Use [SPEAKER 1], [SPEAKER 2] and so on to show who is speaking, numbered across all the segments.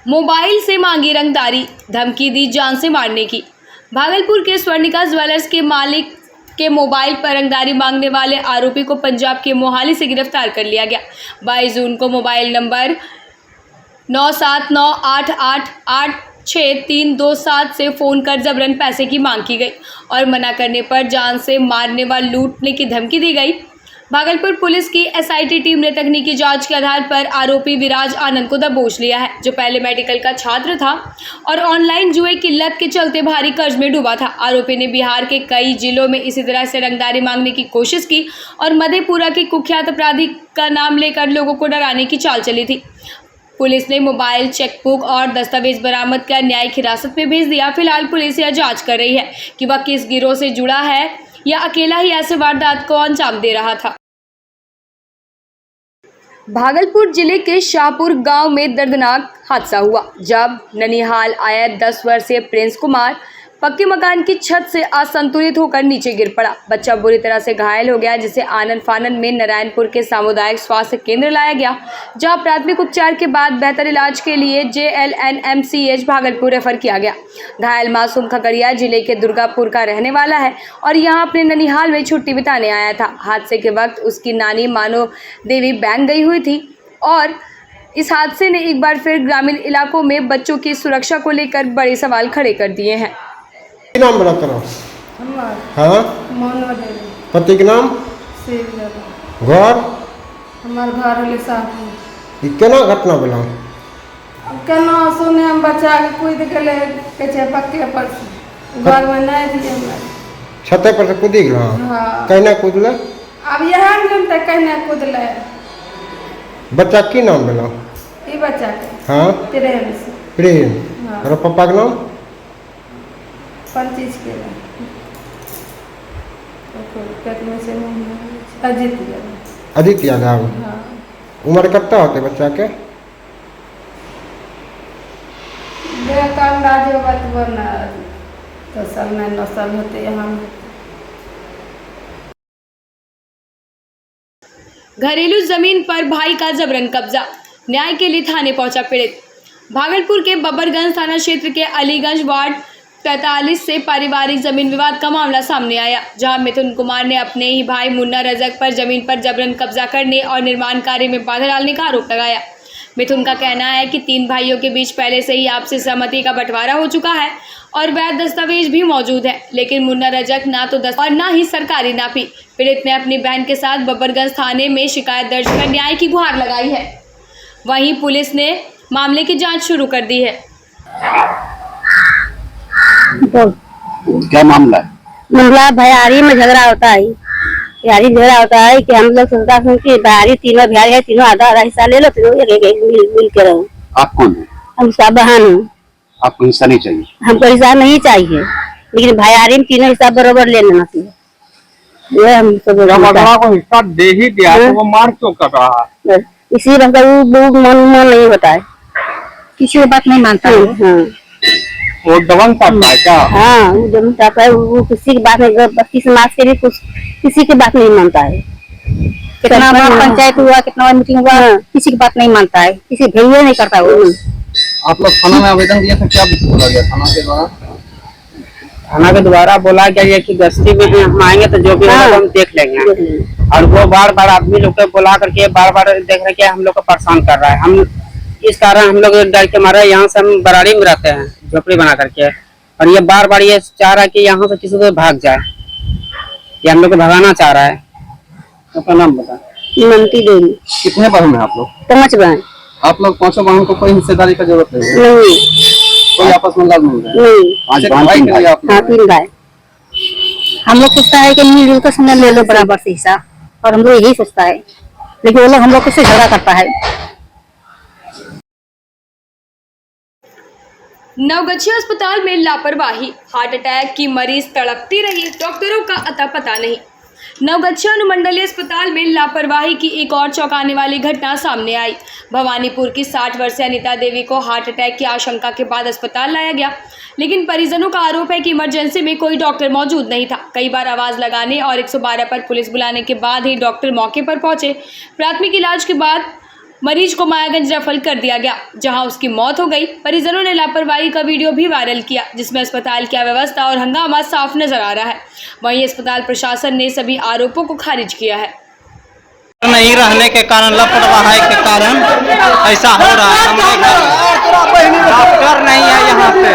[SPEAKER 1] Mobile से मांगी रंगदारी, धमकी दी जान से मारने की। भागलपुर के स्वर्णिका ज्वेलर्स के मालिक के मोबाइल पर रंगदारी मांगने वाले आरोपी को पंजाब के मोहाली से गिरफ्तार कर लिया गया। 22 जून को मोबाइल नंबर 9798886327 से फ़ोन कर जबरन पैसे की मांग की गई और मना करने पर जान से मारने व लूटने की धमकी दी गई। भागलपुर पुलिस की एसआईटी टीम ने तकनीकी जांच के आधार पर आरोपी विराज आनंद को दबोच लिया है, जो पहले मेडिकल का छात्र था और ऑनलाइन जुए की लत के चलते भारी कर्ज में डूबा था। आरोपी ने बिहार के कई जिलों में इसी तरह से रंगदारी मांगने की कोशिश की और मधेपुरा के कुख्यात अपराधी का नाम लेकर लोगों को डराने की चाल चली थी। पुलिस ने मोबाइल, चेकबुक और दस्तावेज बरामद कर न्यायिक हिरासत में भेज दिया। फिलहाल पुलिस यह जांच कर रही है कि वह किस गिरोह से जुड़ा है या अकेला ही ऐसे वारदात को अंजाम दे रहा था। भागलपुर जिले के शाहपुर गांव में दर्दनाक हादसा हुआ, जब ननिहाल आया 10 वर्षीय प्रिंस कुमार पक्के मकान की छत से असंतुलित होकर नीचे गिर पड़ा। बच्चा बुरी तरह से घायल हो गया, जिसे आनंद फानन में नारायणपुर के सामुदायिक स्वास्थ्य केंद्र लाया गया, जहां प्राथमिक उपचार के बाद बेहतर इलाज के लिए JLNMCH भागलपुर रेफर किया गया। घायल मासूम खगड़िया जिले के दुर्गापुर का रहने वाला है और यहां अपने ननिहाल में छुट्टी बिताने आया था। हादसे के वक्त उसकी नानी मानो देवी बैंक गई हुई थी और इस हादसे ने एक बार फिर ग्रामीण इलाकों में बच्चों की सुरक्षा को लेकर बड़े सवाल खड़े कर दिए हैं।
[SPEAKER 2] नाम बड़ा करो। हाँ, पति के नाम घर
[SPEAKER 3] हमार घर होले साहब।
[SPEAKER 2] केना घटना भेल?
[SPEAKER 3] केना सुने हम बच्चा के कूद गेले कहे पक्के पर से घर में नहीं दिए हमरा
[SPEAKER 2] छते पर से कूद गेल।
[SPEAKER 3] हां,
[SPEAKER 2] कहना कूदले?
[SPEAKER 3] अब यहां हम तक कहना कूदले।
[SPEAKER 2] बच्चा की नाम भेल?
[SPEAKER 3] ई बच्चा के
[SPEAKER 2] हां, प्रेम।
[SPEAKER 3] हां,
[SPEAKER 2] और पापा के नाम?
[SPEAKER 3] 25 के में से अजीत यादव।
[SPEAKER 2] अजीत यादव।
[SPEAKER 3] हाँ,
[SPEAKER 2] उम्र कितना होते बच्चा के?
[SPEAKER 3] देखा अंदाज बतबो ना 10 साल में 9 साल होते यहाँ।
[SPEAKER 1] घरेलू जमीन पर भाई का जबरन कब्जा, न्याय के लिए थाने पहुंचा पीड़ित। भागलपुर के बबरगंज थाना क्षेत्र के अलीगंज वार्ड 45 से पारिवारिक जमीन विवाद का मामला सामने आया, जहां मिथुन कुमार ने अपने ही भाई मुन्ना रजक पर जमीन पर जबरन कब्जा करने और निर्माण कार्य में बाधा डालने का आरोप लगाया। मिथुन का कहना है कि 3 भाइयों के बीच पहले से ही आपसी सहमति का बंटवारा हो चुका है और वैध दस्तावेज भी मौजूद है, लेकिन मुन्ना रजक ना तो और ना ही सरकारी नापी। पीड़ित ने अपनी बहन के साथ बबरगंज थाने में शिकायत दर्ज कर न्याय की गुहार लगाई है। वहीं पुलिस ने मामले की जाँच शुरू कर दी है।
[SPEAKER 4] क्या मामला है?
[SPEAKER 5] मामला भैयारी में झगड़ा होता है। भैयारी झगड़ा होता है कि हम लोग सोचता हूँ कि भैयारी तीनों भैयारी है, तीनों आधा आधा हिस्सा ले लो, तीनों एक मिल के रहो।
[SPEAKER 4] आप कौन है?
[SPEAKER 5] हम सब बहन हूँ।
[SPEAKER 4] आपको हिस्सा नहीं चाहिए?
[SPEAKER 5] हमको हिस्सा नहीं चाहिए, लेकिन भैयारी में तीनों हिस्सा बराबर ले लेना चाहिए। ये हम सब
[SPEAKER 4] को हिस्सा दे ही दिया तो वो मार क्यों कर रहा है?
[SPEAKER 5] इसी मन नहीं होता है, किसी की बात नहीं मानता है। हाँ,
[SPEAKER 4] वो दबंग पाता है क्या?
[SPEAKER 5] हाँ, वो दबंग पाता है। वो किसी की बात नहीं, बाकी समाज के भी कुछ किसी की बात नहीं मानता है। कितना बार पंचायत हुआ, कितना बार मीटिंग हुआ, किसी की बात नहीं मानता है, किसी भैया नहीं करता वो।
[SPEAKER 4] आप लोग थाना में आवेदन दिया था, क्या बोला गया थाना के द्वारा?
[SPEAKER 6] थाना के द्वारा बोला गया कि गश्ती में हम आएंगे तो जो भी होगा हम देख लेंगे। और वो बार बार आदमी लोग को बुला करके बार बार देख रहे हम लोग को परेशान कर रहा है। हम इस कारण हम लोग डर के मारे यहाँ से हम बराड़ी में रहते हैं, झोपड़ी बना करके, और ये बार बार ये चाह रहा है कि यहाँ से किसी को भाग जाए, ये हम लोग को भगाना चाह रहा है।
[SPEAKER 4] अपना नाम बता।
[SPEAKER 5] मनती देवी।
[SPEAKER 4] कितने बहन है आप लोग?
[SPEAKER 5] 5 बहन।
[SPEAKER 4] आप लोग 5 बहन को कोई हिस्सेदारी का जरूरत नहीं? कोई आपस में लड़ नहीं रहा है? 5 भाई के लिए आप?
[SPEAKER 5] हाँ, 3 भाई। हम लोग सोचता है कि मिलजुल कर समय ले लो बराबर से हिस्सा, और हम लोग यही सोचता है, लेकिन वो लोग हम लोग को झगड़ा करता है।
[SPEAKER 1] नवगछिया अस्पताल में लापरवाही, हार्ट अटैक की मरीज तड़पती रही, डॉक्टरों का अता पता नहीं। नवगछिया अनुमंडलीय अस्पताल में लापरवाही की एक और चौंकाने वाली घटना सामने आई। भवानीपुर की 60 वर्षीय अनीता देवी को हार्ट अटैक की आशंका के बाद अस्पताल लाया गया, लेकिन परिजनों का आरोप है कि इमरजेंसी में कोई डॉक्टर मौजूद नहीं था। कई बार आवाज लगाने और 112 पर पुलिस बुलाने के बाद ही डॉक्टर मौके पर पहुंचे। प्राथमिक इलाज के बाद मरीज को मायागंज रेफर कर दिया गया, जहां उसकी मौत हो गई। परिजनों ने लापरवाही का वीडियो भी वायरल किया, जिसमें अस्पताल की अव्यवस्था और हंगामा साफ नजर आ रहा है। वहीं अस्पताल प्रशासन ने सभी आरोपों को खारिज किया है।
[SPEAKER 7] नहीं रहने के कारण, लापरवाही के कारण ऐसा हो रहा है। डॉक्टर नहीं है यहाँ पे,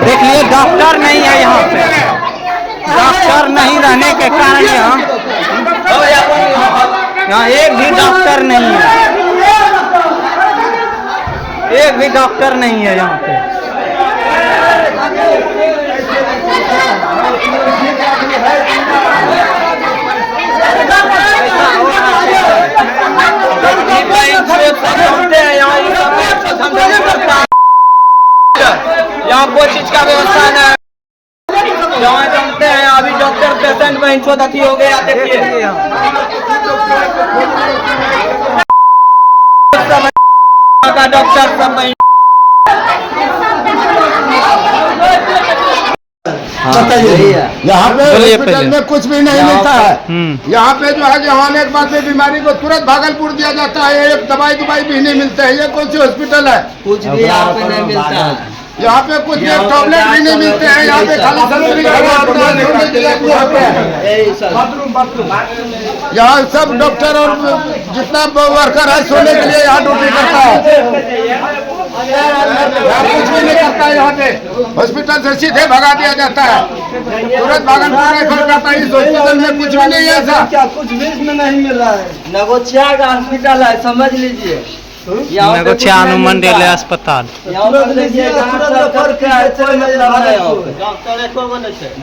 [SPEAKER 7] देखिए डॉक्टर नहीं है यहाँ पे। डॉक्टर नहीं रहने के कारण यहाँ एक भी डॉक्टर नहीं है, एक भी डॉक्टर नहीं है यहाँ पे। यहाँ कोई चीज का व्यवस्था नहीं, जहाँ जानते हैं अभी डॉक्टर पेशेंट में इंछोदती हो गया। देखिए का डॉक्टर सब
[SPEAKER 8] यहाँ पे हॉस्पिटल में कुछ भी नहीं मिलता है। यहाँ पे जो है कि होने के बाद में बीमारी को तुरंत भागलपुर दिया जाता है। एक दवाई भी नहीं मिलते है। ये कौन सी हॉस्पिटल है? कुछ भी यहाँ पे नहीं मिलता है। यहाँ पे कुछ भी टैबलेट भी नहीं मिलते हैं। यहाँ पे खाली यहाँ सब डॉक्टर और जितना वर्कर है सोने के लिए यहाँ ड्यूटी करता है। कुछ भी नहीं करता है। यहाँ पे हॉस्पिटल से सीधे भगा दिया जाता है, तुरंत भागलपुर रेफर करता है। इस हॉस्पिटल में कुछ भी नहीं है ऐसा, क्या कुछ भी इसमें नहीं मिल रहा है। नगोचिया का हॉस्पिटल है, समझ लीजिए।
[SPEAKER 7] नगोचिया अनुमंडल अस्पताल,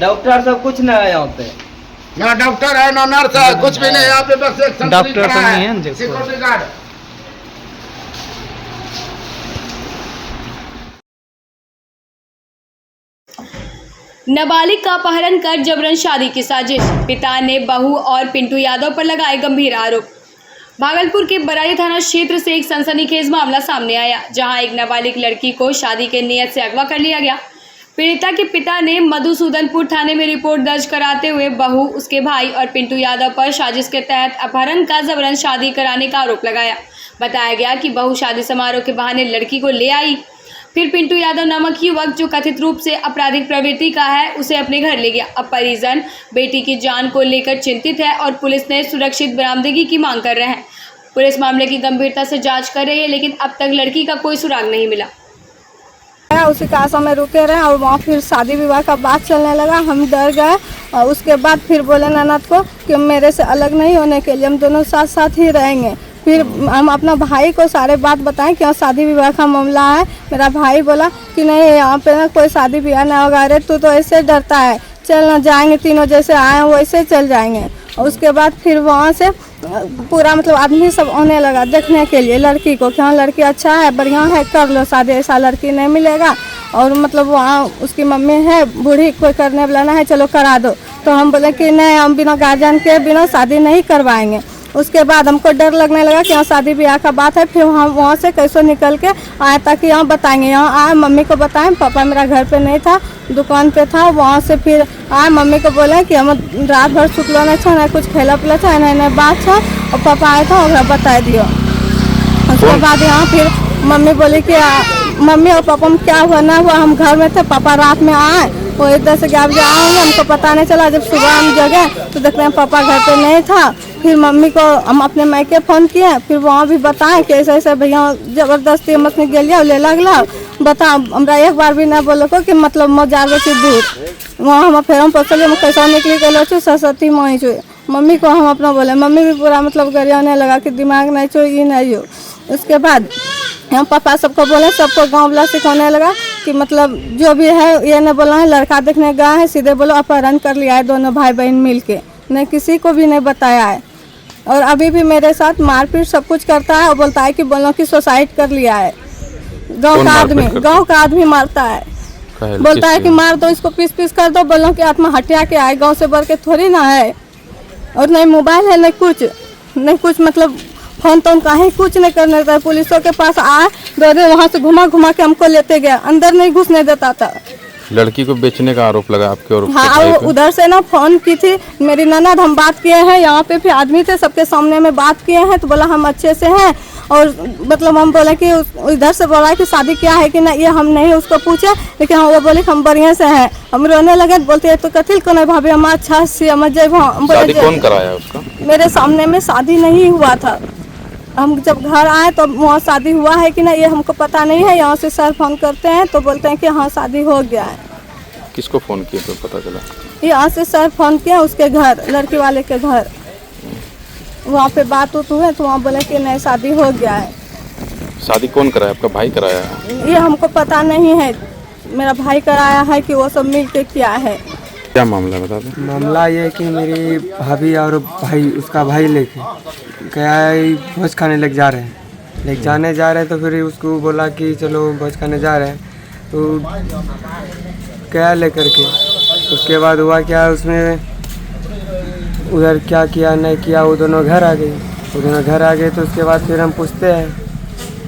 [SPEAKER 8] डॉक्टर सब कुछ नहीं है यहाँ पे। यहाँ डॉक्टर है ना नर्स है, कुछ भी नहीं। यहाँ पे बस एक
[SPEAKER 7] डॉक्टर तो नहीं है,
[SPEAKER 8] सिक्योरिटी गार्ड।
[SPEAKER 1] नाबालिग का अपहरण कर जबरन शादी की साजिश, पिता ने बहू और पिंटू यादव पर लगाए गंभीर आरोप। भागलपुर के बरारी थाना क्षेत्र से एक सनसनीखेज मामला सामने आया, जहां एक नाबालिग लड़की को शादी के नियत से अगवा कर लिया गया। पीड़िता के पिता ने मधुसूदनपुर थाने में रिपोर्ट दर्ज कराते हुए बहू, उसके भाई और पिंटू यादव पर साजिश के तहत अपहरण का जबरन शादी कराने का आरोप लगाया। बताया गया कि बहू शादी समारोह के बहाने लड़की को ले आई, फिर पिंटू यादव नामक युवक जो कथित रूप से आपराधिक प्रवृत्ति का है, उसे अपने घर ले गया। अब परिजन बेटी की जान को लेकर चिंतित है और पुलिस ने सुरक्षित बरामदगी की मांग कर रहे हैं। पुलिस मामले की गंभीरता से जांच कर रही है, लेकिन अब तक लड़की का कोई सुराग नहीं मिला।
[SPEAKER 3] उसी का आशा में रुके रहे और वहाँ फिर शादी विवाह का बात चलने लगा। हम डर गए और उसके बाद फिर बोले ननद को कि मेरे से अलग नहीं होने के लिए हम दोनों साथ साथ ही रहेंगे। फिर हम अपना भाई को सारे बात बताएं कि शादी विवाह का मामला है। मेरा भाई बोला कि नहीं, यहाँ पे ना कोई शादी विवाह ना होगा। अरे तू तो ऐसे डरता है, चल ना जाएंगे, तीनों जैसे आए हैं वैसे चल जाएंगे। और उसके बाद फिर वहाँ से पूरा मतलब आदमी सब आने लगा देखने के लिए लड़की को कि हाँ लड़की अच्छा है, बढ़िया है, कर लो शादी, ऐसा लड़की नहीं मिलेगा। और मतलब वहाँ उसकी मम्मी है बूढ़ी, कोई करने वाला ना है, चलो करा दो। तो हम बोले कि नहीं, हम बिना गार्जियन के बिना शादी नहीं करवाएंगे। उसके बाद हमको डर लगने लगा कि यहाँ शादी ब्याह का बात है। फिर हम वहाँ से कैसे निकल के आए ताकि यहाँ बताएंगे। यहाँ आए मम्मी को बताएं, पापा मेरा घर पे नहीं था, दुकान पे था। वहाँ से फिर आए मम्मी को बोले कि हम रात भर सुतलो नहीं था, ना कुछ खेला पिला था, नहीं बात था। और पापा आया था और बता दियो। उसके बाद यहाँ फिर मम्मी बोली कि मम्मी और पापा में क्या हुआ ना हुआ, हम घर में थे, पापा रात में आए, वो 10 से 11 बजे आएंगे, हमको पता नहीं चला। जब सुबह हम जगे तो देखते हैं पापा घर पे नहीं था। फिर मम्मी को हम अपने मायके फ़ोन किए, फिर वहाँ भी बताएं कि ऐसे ऐसे भैया ज़बरदस्ती हम अपने गेलिया ले लगला, बता हमरा एक बार भी ना बोलो को कि मतलब मैं जागे छी दूर। वहाँ हम फिर हम पूछलिए मैं कैसा निकली गलो छो, सरस्वती माई छो। मम्मी को हम अपना बोले, मम्मी भी पूरा मतलब गरियाने लगा कि दिमाग नहीं छो, ये नहीं हो। उसके बाद हम पापा सबको बोले, सबको गाँव वाला सिखाने लगा कि मतलब जो भी है ये न बोला है लड़का देखने गया है, सीधे बोलो अपहरण कर लिया है दोनों भाई बहन मिल के, नहीं किसी को भी नहीं बताया है। और अभी भी मेरे साथ मारपीट सब कुछ करता है और बोलता है कि बोलो कि सुसाइड कर लिया है। गांव का आदमी मारता है, बोलता है कि मार दो इसको, पीस पीस कर दो, बोलो कि आत्महत्या के आए, गांव से बढ़ के थोड़ी ना है। और नहीं मोबाइल है, नहीं कुछ मतलब फोन तो कहीं कुछ नहीं करने देता। पुलिसों के पास आए, दो दिन वहाँ से घुमा घुमा के हमको लेते गया, अंदर नहीं घुसने देता था।
[SPEAKER 9] लड़की को बेचने का आरोप लगा आपके और उसके
[SPEAKER 3] हाँ,
[SPEAKER 9] भाई
[SPEAKER 3] वो
[SPEAKER 9] पे।
[SPEAKER 3] उधर से ना फोन की थी मेरी ननद, हम बात किए हैं, यहाँ पे भी आदमी थे, सबके सामने में बात किए हैं, तो बोला हम अच्छे से हैं। और मतलब हम बोले कि इधर से बोला कि शादी क्या है कि ना, ये हम नहीं उसको पूछे, लेकिन वो बोले हम बढ़िया से हैं। हम रोने लगे, बोलते तो कथिल को नहीं भाभी, हम अच्छा से हम
[SPEAKER 9] शादी कौन कराया उसका?
[SPEAKER 3] मेरे सामने में शादी नहीं हुआ था। हम जब घर आए तो वहाँ शादी हुआ है कि ना ये हमको पता नहीं है। यहाँ से सर फोन करते हैं तो बोलते हैं कि हाँ शादी हो गया है।
[SPEAKER 9] किसको फोन किया तो पता चला?
[SPEAKER 3] यहाँ से सर फोन किया उसके घर, लड़की वाले के घर, वहाँ पे बात उत हुए तो वहाँ बोले कि नहीं शादी हो गया है।
[SPEAKER 9] शादी कौन कराया? आपका भाई कराया है?
[SPEAKER 3] ये हमको पता नहीं है, मेरा भाई कराया है कि वो सब मिल के किया है।
[SPEAKER 9] क्या मामला बता दो?
[SPEAKER 10] मामला ये है कि मेरी भाभी और भाई, उसका भाई लेके क्या भोज खाने लेके जा रहे हैं, तो फिर उसको बोला कि चलो भोज खाने जा रहे हैं, तो क्या लेकर के उसके बाद हुआ क्या, उसमें उधर क्या किया नहीं किया, वो दोनों घर आ गए। तो उसके बाद फिर हम पूछते हैं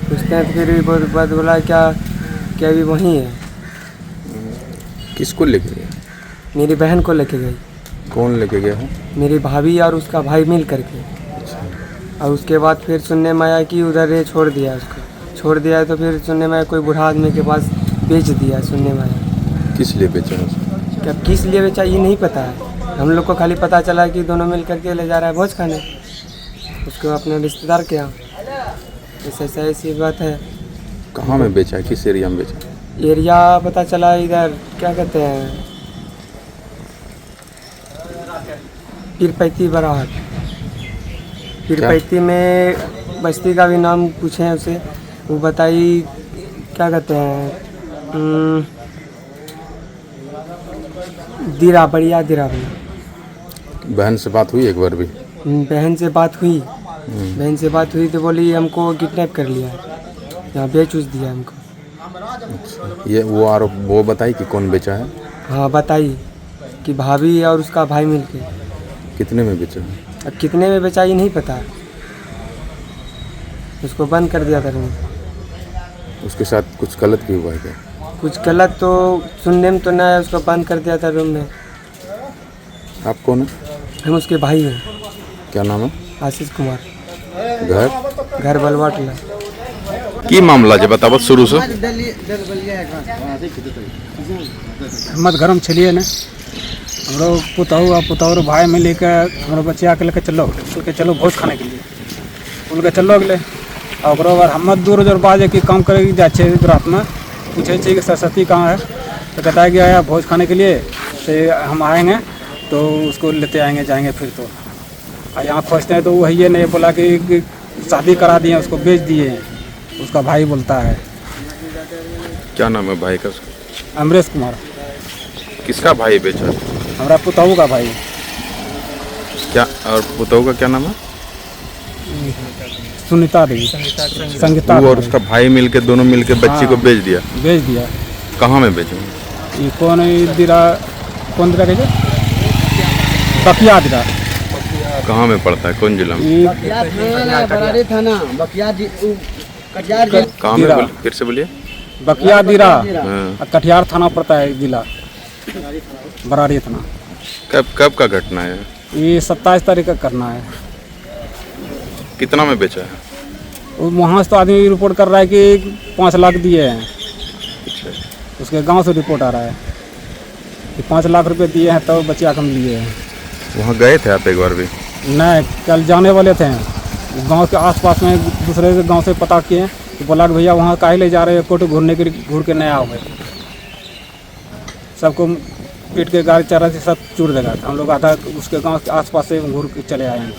[SPEAKER 10] तो फिर भी बहुत बात बोला क्या भी वहीं है।
[SPEAKER 9] किसको लेके गए?
[SPEAKER 10] मेरी बहन को लेके गई।
[SPEAKER 9] कौन लेके गया है?
[SPEAKER 10] मेरी भाभी और उसका भाई मिल करके। और उसके बाद फिर सुनने में आया कि उधर ये छोड़ दिया तो फिर सुनने में आया कोई बूढ़ा आदमी के पास बेच दिया, सुनने में आया।
[SPEAKER 9] किस लिए बेचा उसको?
[SPEAKER 10] क्या किस लिए बेचा ये नहीं पता है, हम लोग को खाली पता चला कि दोनों मिल करके ले जा रहा है भोज खाने उसको अपने रिश्तेदार के यहाँ। ऐसी बात है।
[SPEAKER 9] कहाँ में बेचा है? किस एरिया में बेचा?
[SPEAKER 10] एरिया पता चला इधर क्या कहते हैं, पीरपैती बराहट। पीरपैती में बस्ती का भी नाम पूछे उसे, वो बताई क्या कहते हैं, दिरा बढ़िया।
[SPEAKER 9] बहन से बात हुई एक बार भी?
[SPEAKER 10] बहन से बात हुई तो बोली हमको किडनैप कर लिया, यहाँ बेच उच दिया हमको।
[SPEAKER 9] अच्छा, ये वो आरोप वो बताई कि कौन बेचा है?
[SPEAKER 10] हाँ बताई कि भाभी और उसका भाई मिलके।
[SPEAKER 9] कितने में बेचा?
[SPEAKER 10] अब कितने में बेचा ये नहीं पता, उसको बंद कर दिया था रूम।
[SPEAKER 9] उसके साथ कुछ गलत भी हुआ है क्या?
[SPEAKER 10] कुछ गलत तो सुनने में तो नहीं है, उसको बंद कर दिया था रूम में।
[SPEAKER 9] आप कौन है?
[SPEAKER 10] हम उसके भाई हैं।
[SPEAKER 9] क्या नाम है?
[SPEAKER 10] आशीष कुमार।
[SPEAKER 9] घर
[SPEAKER 10] बलवाटला।
[SPEAKER 9] की मामला जे बताओ शुरू से।
[SPEAKER 11] मत घर में छलिए ना, हमरो पुतहु भाई में लेकर हमारे बच्चे आके लेकर चलो भोज खाने के लिए उनके चलो गए। और हम दूर बाजे की काम करे जाए रात में पूछे कि सरस्वती कहाँ है, तो कहता है कि आया भोज खाने के लिए से हम आएंगे तो उसको लेते आएंगे जाएंगे। फिर तो यहाँ खोजते हैं तो वो ये नहीं बोला कि शादी करा दिए, उसको बेच दिए। उसका भाई बोलता है।
[SPEAKER 9] क्या नाम है भाई का?
[SPEAKER 11] अमरेश कुमार।
[SPEAKER 9] किसका भाई बेचा?
[SPEAKER 11] हमारा पुतहु का भाई।
[SPEAKER 9] क्या और पुतहु का क्या नाम है?
[SPEAKER 11] सुनीता देवी। संगीता।
[SPEAKER 9] वो और उसका भाई मिलके दोनों मिलके बच्ची को बेच दिया। कहाँ में बेचे?
[SPEAKER 11] ये कौन दिरा कहते? बकिया दिरा।
[SPEAKER 9] कहाँ में पड़ता है? कौन जिला में? कहाँ में बोल, फिर से बोलिए।
[SPEAKER 11] बकिया दिरा
[SPEAKER 9] हाँ।
[SPEAKER 11] कटिहार थाना पड़ता है जिला, बरारी थाना।
[SPEAKER 9] कब का घटना है?
[SPEAKER 11] ये 27 तारीख का करना है।
[SPEAKER 9] कितना में बेचा है?
[SPEAKER 11] वहाँ से तो आदमी रिपोर्ट कर रहा है कि 5 लाख दिए हैं। उसके गांव से रिपोर्ट आ रहा है कि 5 लाख रुपए दिए हैं तो बच्चे कम लिए हैं।
[SPEAKER 9] वहाँ गए थे आप एक बार भी?
[SPEAKER 11] नहीं, कल जाने वाले थे। गांव के आसपास में दूसरे गांव से पता किए तो बोला कि भैया वहाँ काहे ले जा रहे हैं, कोर्ट घूर के नहीं आओगे। सबको पीट के गाड़ी चढ़ा से सब चूर देगा। हम लोग आधा उसके गांव के आसपास से घूर के चले आए हैं।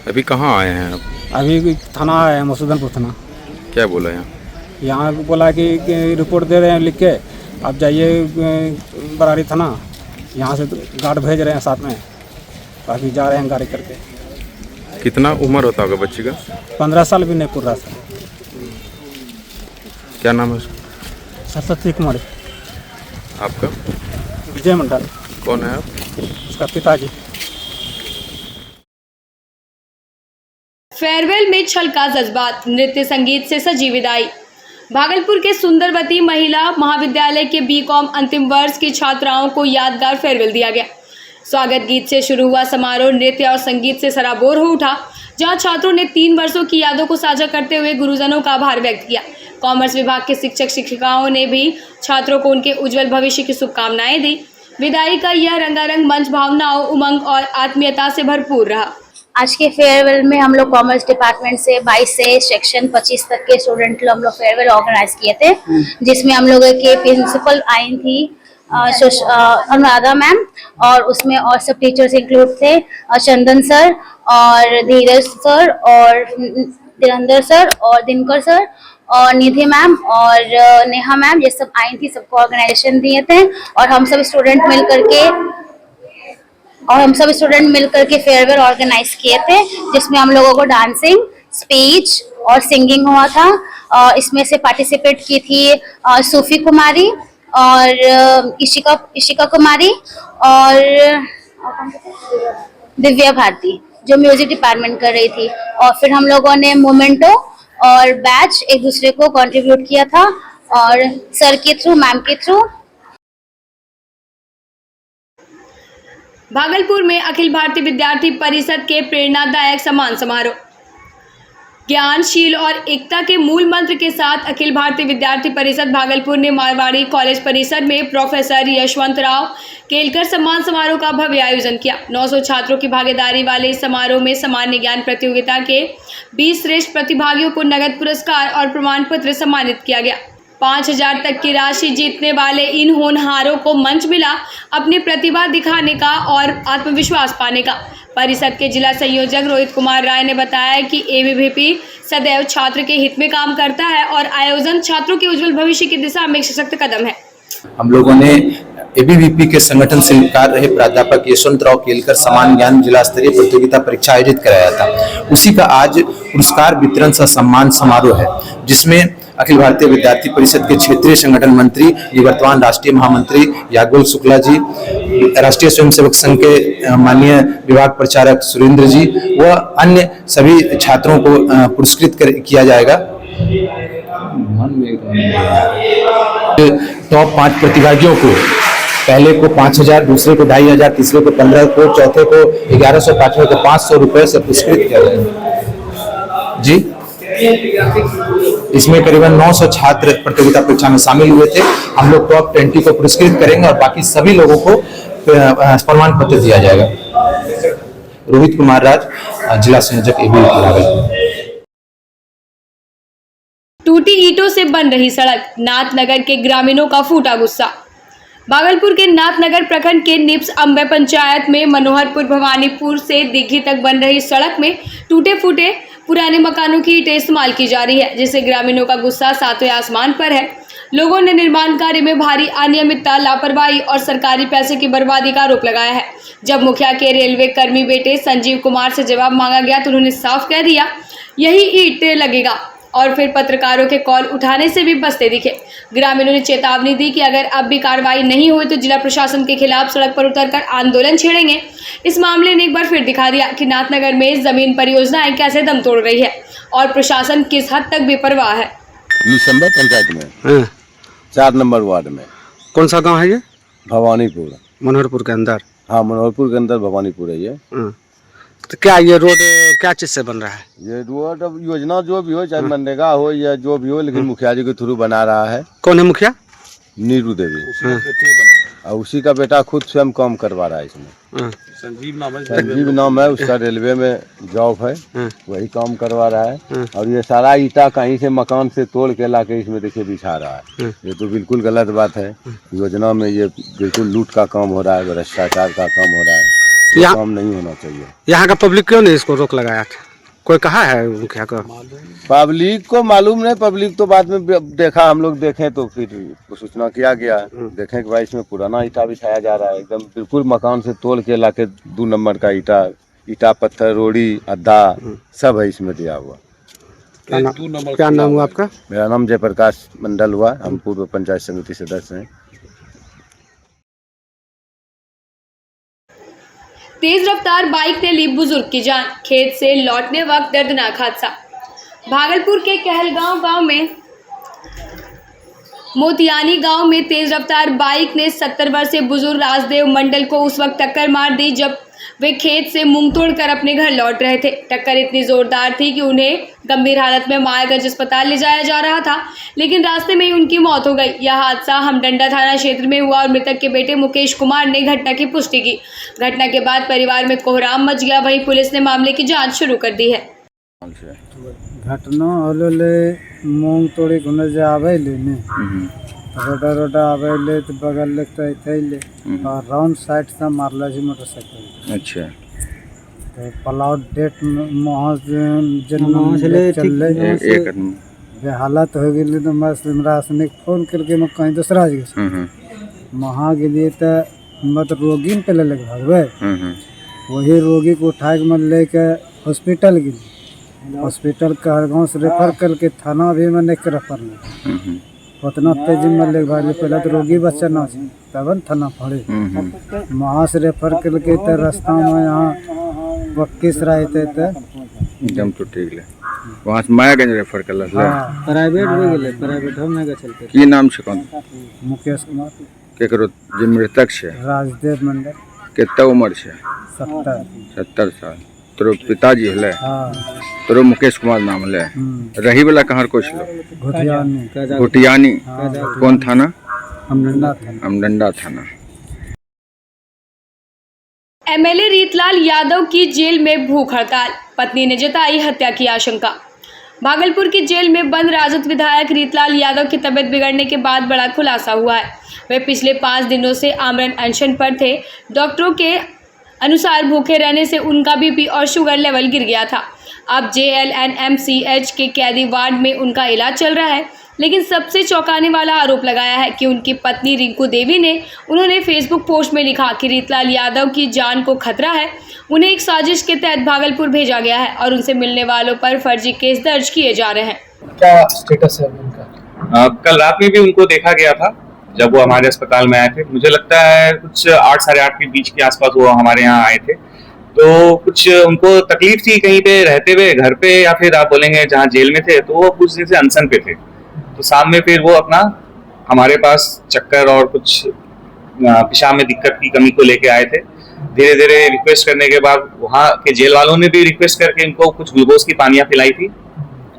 [SPEAKER 9] अभी कहाँ आए हैं आप?
[SPEAKER 11] अभी थाना आए हैं, मसूदनपुर थाना।
[SPEAKER 9] क्या बोला यहाँ?
[SPEAKER 11] यहाँ बोला कि रिपोर्ट दे रहे हैं लिख के, आप जाइए बरारी थाना, यहाँ से गार्ड भेज रहे हैं साथ में, अभी जा रहे हैं गाड़ी करके।
[SPEAKER 9] कितना उम्र होता होगा बच्ची का?
[SPEAKER 11] 15 साल भी नहीं पूर रहा था।
[SPEAKER 9] क्या नाम है उसका?
[SPEAKER 11] सरस्वती कुमारी।
[SPEAKER 9] आपका?
[SPEAKER 11] विजय मंडल।
[SPEAKER 9] कौन है आप?
[SPEAKER 11] उसका पिताजी।
[SPEAKER 1] फेयरवेल में छल का जज्बात, नृत्य संगीत से सजी विदाई। भागलपुर के सुंदरवती महिला महाविद्यालय के बीकॉम अंतिम वर्ष की छात्राओं को यादगार फेयरवेल दिया गया। स्वागत गीत से शुरू हुआ समारोह नृत्य और संगीत से सराबोर हो उठा, जहां छात्रों ने 3 वर्षों की यादों को साझा करते हुए गुरुजनों का आभार व्यक्त किया। कॉमर्स विभाग के शिक्षक शिक्षिकाओं ने भी छात्रों को उनके उज्जवल भविष्य की शुभकामनाएं दी। विदाई का यह रंगारंग मंच भावनाओं, उमंग और आत्मीयता से भरपूर रहा।
[SPEAKER 5] आज के फेयरवेल में हम लोग कॉमर्स डिपार्टमेंट से 22 से सेक्शन 25 तक के स्टूडेंट लोग हम लोग फेयरवेल ऑर्गेनाइज किए थे, जिसमें हम लोगों के प्रिंसिपल आई थी अनुराधा मैम, और उसमें और सब टीचर्स इंक्लूड थे, चंदन सर और धीरज सर और धीरेंद्र सर और दिनकर सर और निधि मैम और नेहा मैम, ये सब आई थी। सबको ऑर्गेनाइजेशन दिए थे और हम सब स्टूडेंट मिलकर के फेयरवेल ऑर्गेनाइज किए थे, जिसमें हम लोगों को डांसिंग, स्पीच और सिंगिंग हुआ था। इसमें से पार्टिसिपेट की थी सूफी कुमारी और इशिका कुमारी और दिव्या भारती, जो म्यूजिक डिपार्टमेंट कर रही थी। और फिर हम लोगों ने मोमेंटो और बैच एक दूसरे को कंट्रीब्यूट किया था, और सर के थ्रू, मैम के थ्रू।
[SPEAKER 1] भागलपुर में अखिल भारतीय विद्यार्थी परिषद के प्रेरणादायक सम्मान समारोह। ज्ञान, शील और एकता के मूल मंत्र के साथ अखिल भारतीय विद्यार्थी परिषद भागलपुर ने मारवाड़ी कॉलेज परिसर में प्रोफेसर यशवंतराव केलकर सम्मान समारोह का भव्य आयोजन किया। 900 छात्रों की भागीदारी वाले इस समारोह में सामान्य ज्ञान प्रतियोगिता के 20 श्रेष्ठ प्रतिभागियों को नगद पुरस्कार और प्रमाण पत्र सम्मानित किया गया। 5,000 तक की राशि जीतने वाले इन होनहारों को मंच मिला अपनी प्रतिभा दिखाने का और आत्मविश्वास पाने का। परिषद के जिला संयोजक रोहित कुमार राय ने बताया कि एबीवीपी सदैव छात्र के हित में काम करता है और आयोजन छात्रों के उज्जवल भविष्य की दिशा में एक सशक्त कदम है।
[SPEAKER 12] हम लोगों ने एबीवीपी के संगठन से कार्य रहे प्राध्यापक यशवंतराव केलकर समान ज्ञान जिला स्तरीय प्रतियोगिता परीक्षा आयोजित कराया था। उसी का आज पुरस्कार वितरण सह सम्मान समारोह है, जिसमें अखिल भारतीय विद्यार्थी परिषद के क्षेत्रीय संगठन मंत्री, निवर्तमान राष्ट्रीय महामंत्री याज्ञवल्क्य शुक्ला जी, राष्ट्रीय स्वयंसेवक संघ के माननीय विभाग प्रचारक सुरेंद्र जी व अन्य सभी छात्रों को पुरस्कृत किया जाएगा। टॉप 5 प्रतिभागियों को, पहले को 5,000, दूसरे को 2,500, तीसरे को 15 को, चौथे को 1100, पांचवें को 500 रुपए से पुरस्कृत किया जाएगा। जी, इसमें करीबन 900 छात्र प्रतियोगिता परीक्षा में शामिल हुए थे। हम लोग टॉप 20 को पुरस्कृत करेंगे और बाकी सभी लोगों को प्रमाण पत्र दिया जाएगा। रोहित कुमार राज, जिला संयोजक एबीवीपी भागलपुर।
[SPEAKER 1] टूटी ईंटों से बन रही सड़क, नाथनगर के ग्रामीणों का फूटा गुस्सा। भागलपुर के नाथनगर प्रखंड के निप्स अंबे पंचायत में मनोहरपुर भवानीपुर से दिघी तक बन रही सड़क में टूटे फूटे पुराने मकानों की ईंटें इस्तेमाल की जा रही है, जिससे ग्रामीणों का गुस्सा सातवें आसमान पर है। लोगों ने निर्माण कार्य में भारी अनियमितता, लापरवाही और सरकारी पैसे की बर्बादी का आरोप लगाया है। जब मुखिया के रेलवे कर्मी बेटे संजीव कुमार से जवाब मांगा गया तो उन्होंने साफ कह दिया यही ईंट लगेगा, और फिर पत्रकारों के कॉल उठाने से भी बचते दिखे। ग्रामीणों ने चेतावनी दी कि अगर अब भी कार्रवाई नहीं हुई तो जिला प्रशासन के खिलाफ सड़क पर उतरकर आंदोलन छेड़ेंगे। इस मामले ने एक बार फिर दिखा दिया कि नाथनगर में जमीन परियोजनाएं कैसे दम तोड़ रही है और प्रशासन किस हद तक बेपरवाह है।
[SPEAKER 8] पंचायत में 4 नंबर वार्ड में।
[SPEAKER 11] कौन सा गांव है ये?
[SPEAKER 8] भवानीपुर।
[SPEAKER 11] मनोहरपुर के अंदर?
[SPEAKER 8] हाँ, मनोहरपुर के अंदर भवानीपुर है ये।
[SPEAKER 11] तो क्या ये रोड क्या चीज से बन रहा है?
[SPEAKER 8] ये रोड अब योजना जो भी हो, चाहे मनरेगा हो या जो भी हो, लेकिन मुखिया जी के थ्रू बना रहा है।
[SPEAKER 11] कौन है मुखिया?
[SPEAKER 8] नीरू देवी। और उसी का बेटा खुद स्वयं काम करवा रहा है इसमें। संजीव नाम है उसका, रेलवे में जॉब है, वही काम करवा रहा है। और ये सारा ईटा कहीं से मकान से तोड़ के ला के इसमें देखिए बिछा रहा है। ये तो बिल्कुल गलत बात है। योजना में ये बिल्कुल लूट का काम हो रहा है, भ्रष्टाचार का काम हो रहा है। काम नहीं होना चाहिए।
[SPEAKER 11] यहाँ का पब्लिक क्यों नहीं इसको रोक लगाया था? कोई कहा है मुखिया को?
[SPEAKER 8] पब्लिक को मालूम नहीं, पब्लिक तो बाद में देखा, हम लोग देखें तो फिर सूचना किया गया। देखें कि भाई इसमें पुराना ईटा बिछाया जा रहा है, एकदम बिल्कुल मकान से तोड़ के लाके 2 नंबर का ईटा पत्थर, रोड़ी, अद्दा सब है इसमें दिया हुआ।
[SPEAKER 11] क्या नाम हुआ आपका?
[SPEAKER 8] मेरा नाम जयप्रकाश मंडल हुआ, हम पूर्व पंचायत समिति सदस्य हैं।
[SPEAKER 1] तेज रफ्तार बाइक ने ली बुजुर्ग की जान, खेत से लौटने वक्त दर्दनाक हादसा। भागलपुर के कहलगांव गांव में मोतियानी गांव में तेज रफ्तार बाइक ने 70 वर्षीय बुजुर्ग राजदेव मंडल को उस वक्त टक्कर मार दी जब वे खेत से मूंग तोड़कर अपने घर लौट रहे थे। टक्कर इतनी जोरदार थी कि उन्हें गंभीर हालत में मायागंज अस्पताल ले जाया जा रहा था, लेकिन रास्ते में ही उनकी मौत हो गई। यह हादसा हमडंडा थाना क्षेत्र में हुआ और मृतक के बेटे मुकेश कुमार ने घटना की पुष्टि की। घटना के बाद परिवार में कोहराम मच गया। वहीं पुलिस ने मामले की जाँच शुरू कर दी है।
[SPEAKER 11] घटना होले मूंग तोड़ी घुने जे आवे लेने रोडा रोडा आवे ले तो बगल लगता है थैले और राउंड साइड से मारला जी मोटरसाइकिल।
[SPEAKER 9] अच्छा
[SPEAKER 11] तो पलाउट डेट मोह जन्म चल
[SPEAKER 9] एक
[SPEAKER 11] बे हालत हो गई तो मैं रासने फोन करके मैं कहीं दूसरा जगह वहाँ गेलिए तो मत रोगी ने पहले लग भागवे वही रोगी को उठा के मैं लेके हॉस्पिटल गई। हॉस्पिटल कहरगाँव से रेफर करके थाना भी मैंने रेफर नहीं उतना तेजी में ले भाई पहले तो रोगी बच्चा ना तब थाना पड़े वहाँ से रेफर करके तो रास्ता में यहाँ बक्कीस रहे थे तो
[SPEAKER 9] एकदम तो ठीक है। वहाँ से मायागंज रेफर कर
[SPEAKER 11] प्राइवेट भी गए प्राइवेट हम नहीं चलते।
[SPEAKER 9] की नाम से कौन?
[SPEAKER 11] मुकेश कुमार
[SPEAKER 9] केकरो जे मृतक से
[SPEAKER 11] राजदेव मंडल।
[SPEAKER 9] कितना उम्र से? 70 साल। तोरो पिताजी हले? तोरो मुकेश कुमार नाम हले? रही वाला कहाँ कोच लो? घुटियानी। कौन थाना? हमडंडा थाना।
[SPEAKER 1] एमएलए रीतलाल यादव की जेल में भूख हड़ताल, पत्नी ने जताई हत्या की आशंका। भागलपुर की जेल में बंद राजद विधायक रीतलाल यादव की तबीयत बिगड़ने के बाद बड़ा खुलासा हुआ है। वे पिछले 5 दिनों से आमरण अनशन पर थे। डॉक्टरों के अनुसार भूखे रहने से उनका बीपी और शुगर लेवल गिर गया था। अब JLNMCH के कैदी वार्ड में उनका इलाज चल रहा है, लेकिन सबसे चौंकाने वाला आरोप लगाया है कि उनकी पत्नी रिंकू देवी ने उन्होंने फेसबुक पोस्ट में लिखा कि रीतलाल यादव की जान को खतरा है, उन्हें एक साजिश के तहत भागलपुर भेजा गया है और उनसे मिलने वालों पर फर्जी केस दर्ज किए जा रहे हैं।
[SPEAKER 11] क्या स्टेटस है उनका?
[SPEAKER 13] कल रात में भी उनको देखा गया था जब वो हमारे अस्पताल में आए थे। मुझे लगता है कुछ 8 साढ़े 8 के बीच के आसपास वो हमारे यहाँ आए थे। तो कुछ उनको तकलीफ थी कहीं पे रहते हुए घर पे, या फिर आप बोलेंगे जहाँ जेल में थे, तो वो कुछ दिन से अनशन पे थे। तो शाम में फिर वो अपना हमारे पास चक्कर और कुछ पेशाब में दिक्कत की कमी को लेके आए थे। धीरे धीरे रिक्वेस्ट करने के बाद वहाँ के जेल वालों ने भी रिक्वेस्ट करके इनको कुछ ग्लूकोज की पानियाँ पिलाई थी।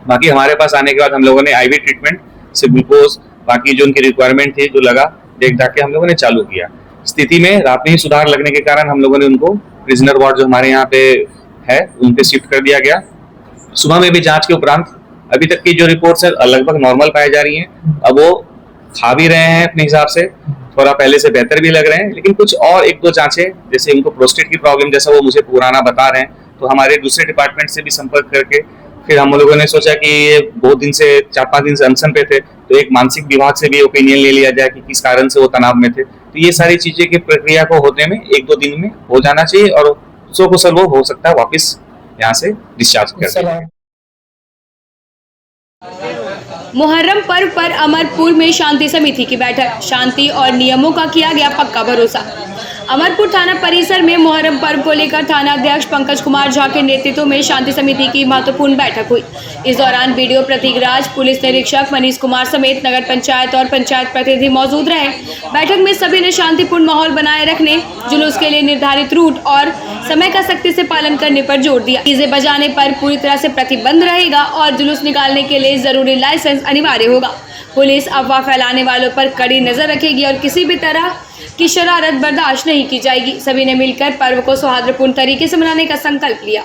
[SPEAKER 13] बाकी हमारे पास आने के बाद हम लोगों ने IV ट्रीटमेंट से ग्लूकोज, बाकी जो उनकी रिक्वायरमेंट थी जो लगा देख दाख के हम लोगों ने चालू किया। स्थिति में रात में ही सुधार लगने के कारण हम लोगों ने उनको प्रिजनर वार्ड जो हमारे यहाँ पे है उन पे शिफ्ट कर दिया गया। सुबह में भी जांच के उपरांत अभी तक की जो रिपोर्ट्स है लगभग नॉर्मल पाई जा रही हैं। अब वो खा भी रहे हैं अपने हिसाब से, थोड़ा पहले से बेहतर भी लग रहे हैं, लेकिन कुछ और 1-2 जांचें, जैसे उनको प्रोस्टेट की प्रॉब्लम जैसा वो मुझे पुराना बता रहे हैं, तो हमारे दूसरे डिपार्टमेंट से भी संपर्क करके फिर हम लोगों ने सोचा कि ये बहुत दिन से 4-5 दिन से अनशन पे थे, तो एक मानसिक विभाग से भी ओपिनियन ले लिया जाए कि किस कारण से वो तनाव में थे। तो ये सारी चीजें की प्रक्रिया को होने में 1-2 दिन में हो जाना चाहिए और कुशल वो हो सकता है वापस यहाँ से डिस्चार्ज कर दें।
[SPEAKER 1] मुहर्रम पर्व पर अमरपुर में शांति समिति की बैठक, शांति और नियमों का किया गया पक्का भरोसा। अमरपुर थाना परिसर में मुहर्रम पर्व को लेकर थाना अध्यक्ष पंकज कुमार झा के नेतृत्व में शांति समिति की महत्वपूर्ण बैठक हुई। इस दौरान BDO प्रतीक राज, पुलिस निरीक्षक मनीष कुमार समेत नगर पंचायत और पंचायत प्रतिनिधि मौजूद रहे। बैठक में सभी ने शांतिपूर्ण माहौल बनाए रखने, जुलूस के लिए निर्धारित रूट और समय का सख्ती से पालन करने पर जोर दिया। डीजे बजाने पर पूरी तरह से प्रतिबंध रहेगा और जुलूस निकालने के लिए जरूरी लाइसेंस अनिवार्य होगा। पुलिस अफवाह फैलाने वालों पर कड़ी नजर रखेगी और किसी भी तरह की शरारत बर्दाश्त नहीं की जाएगी। सभी ने मिलकर पर्व को सौहार्दपूर्ण तरीके से मनाने का संकल्प लिया।